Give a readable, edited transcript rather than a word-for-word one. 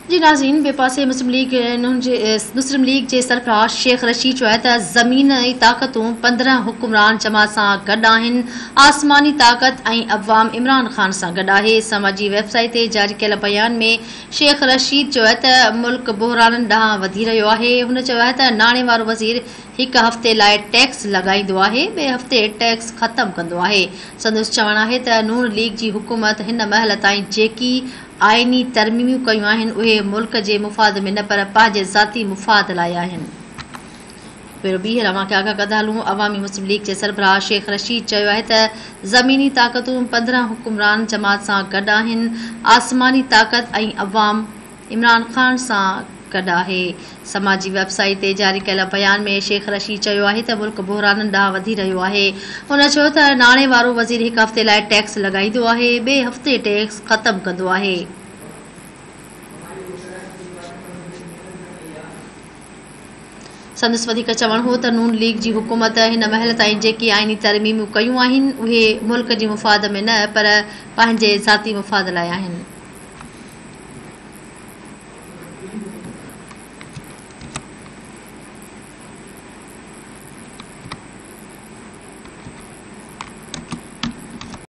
जी नाज़रीन, ॿिए पासे मुस्लिम लीग जे सरबराह शेख रशीद चयो आहे त ज़मीनी ताक़तूं 15 हुक्मरान जमात सां गॾु आहिनि। आसमानी ताक़त ऐं अवाम इमरान ख़ान सां गॾु आहे। समाजी वेबसाइट ते जारी कयल बयान में शेख रशीद चयो आहे त मुल्क बहिराननि ॾांहुं वधी रहियो आहे। हुन चयो आहे त नाणे वारो वज़ीर हिकु हफ़्ते लाइ टैक्स लॻाईंदो आहे, ॿिए हफ़्ते टैक्स ख़तमु कंदो आहे। संदसि चवणु आहे त नून लीग जी हुकूमत हिन महिल ताईं जेकी आइनी तरमीमूं कयूं आहिनि उहे मुल्क जे मुफ़ाद में न पर पंहिंजे ज़ाती मुफ़ाद लाइ आहिनि। पहिरियों ॿीहर अवांखे आगाह कंदा हलूं। अवामी मुस्लिम लीग जे सरबराह शेख रशीद चयो आहे त ज़मीनी ताक़तूं 15 हुक्मरान जमात सां गॾु आहिनि। आसमानी ताक़त ऐं अवाम इमरान ख़ान सां गॾु आहे। समाजी वेबसाइट ते जारी कयल बयान में शेख रशीद चयो आहे त मुल्क बहिराननि ॾांहुं वधी रहियो आहे। हुन चयो त नाणे वारो वज़ीर हिकु हफ़्ते लाइ टैक्स लॻाईंदो आहे, ॿिए हफ़्ते टैक्स ख़तमु कंदो आहे। संदसि वधीक चवणु हो त नून लीग जी हुकूमत हिन महिल ताईं जेकी आइनी तरमीमूं कयूं आहिनि उहे मुल्क जे मुफ़ाद में न पर पंहिंजे ज़ाती मुफ़ाद लाइ आहिनि।